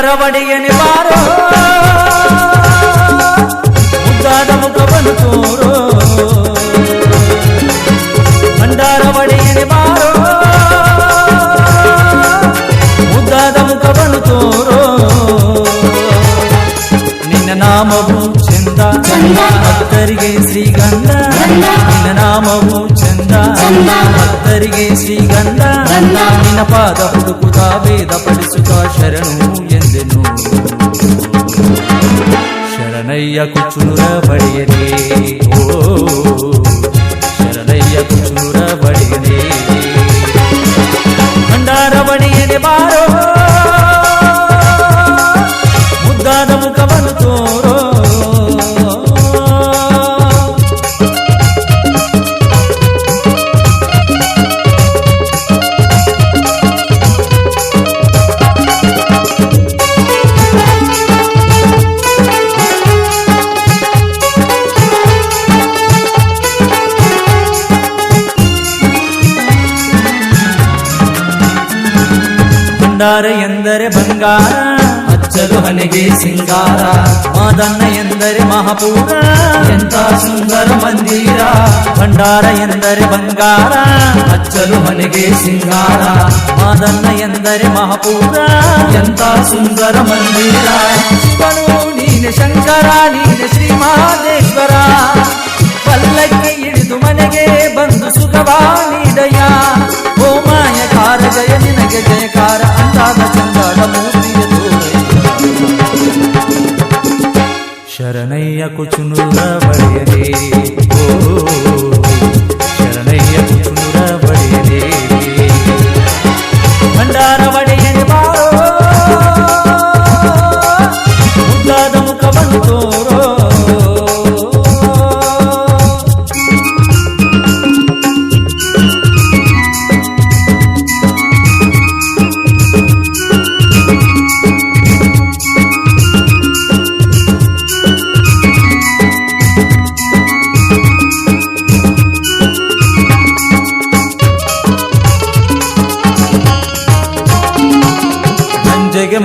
ಭಂಡಾರವಡಿಯನೆ ಬಾರೋ ಮುದ್ದಾದ ಮುಖವನ್ನು ತೋರೋ ಭಂಡಾರವಡಿಯನೆ ಬಾರೋ ಮುದ್ದಾದ ಮುಖವನ್ನು ತೋರೋ ನಿನ್ನ ನಾಮವು ಚಂದ ಭಕ್ತರಿಗೆ ಶ್ರೀಗಂಧ ನಿನ್ನ ನಾಮವು ಚಂದ ಭಕ್ತರಿಗೆ ಶ್ರೀಗಂಧ ನಿನ್ನ ಪಾದ ಹುಡುಕುತ್ತ ವೇದ ಪಡಿಸುತ್ತ ಶರಣು ಎಂದೆನು ಶರಣಯ್ಯ ಕುಚೂರ ಬಡಿಯನೇ ಓ ಶರಣಯ್ಯ ಕುಚೂರ ಬಡಿಯನೇ ಭಂಡಾರ ಬಡಿಯನೆ ಬಾರೋ ಮುದ್ದಾದ ಮುಖವನ್ನು ತೋರೋ ಭಂಡಾರ ಎಂದರೆ ಬಂಗಾರ ಅಚ್ಚಲು ಹನೆಗೆ ಸಿಂಗಾರ ಮಾದನ್ನ ಎಂದರೆ ಮಹಾಪೂರ ಎಂತ ಸುಂದರ ಮಂದಿರ ಭಂಡಾರ ಎಂದರೆ ಬಂಗಾರ ಅಚ್ಚಲು ಹನೆಗೆ ಸಿಂಗಾರ ಮಾದನ್ನ ಎಂದರೆ ಮಹಾಪೂರ ಎಂತ ಸುಂದರ ಮಂದಿರ ಶಿವನು ನೀನೆ ಶಂಕರ ನೀನೆ ಶ್ರೀ ಮಹಾದೇಶ್ವರ ಪಲ್ಲಕ್ಕಿ ಹಿಡಿದು ಮನೆಗೆ ಬಂದು ಸುಖವಾ ನೀಡಯ್ಯ ಓ ಮಾಯಕಾರ ಜಯ ನಿನಗೆ ಜಯಕಾರ ಅಂದಾದ ಚಂದದ ಮೂರ್ತಿಯ ಶರಣಯ್ಯ ಕುಚುನೂರ ಬಡಿಯಲೇ ಓ ಶರಣಯ್ಯ ಕುಚುನೂರ ಬಡಿಯಲೇ ಭಂಡಾರ ಬಡಿಯನೆ ಬಾರೋ ಮುದ್ದಾದ ಮುಖವನ್ನು ತೋರೋ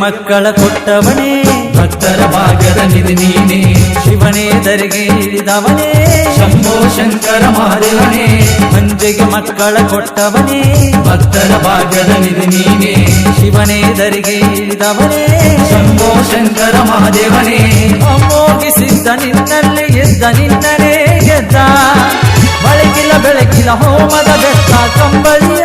ಮಕ್ಕಳ ಕೊಟ್ಟವನೇ ಭಕ್ತರ ಭಾಗ್ಯದ ನಿಧಿ ನೀನೆ ಶಿವನೇ ಧರೆಗೆ ಇಳಿದವನೇ ಶಂಭೋ ಶಂಕರ ಮಹಾದೇವನೇ ಮಂಜೆಗೆ ಮಕ್ಕಳ ಕೊಟ್ಟವನೇ ಭಕ್ತರ ಭಾಗ್ಯದ ನಿಧಿ ನೀನೆ ಶಿವನೇ ಧರೆಗೆ ಇಳಿದವನೇ ಶಂಭೋ ಶಂಕರ ಮಹಾದೇವನೇ ಅಮೋಗಿಸಿದ್ದ ನಿನ್ನಲ್ಲಿ ಎದ್ದ ನಿನ್ನನೇ ಗೆದ್ದ ಬೆಳಕಿಲ ಹೋಮದ ಬೆಟ್ಟ ಕಂಬಳಿಯ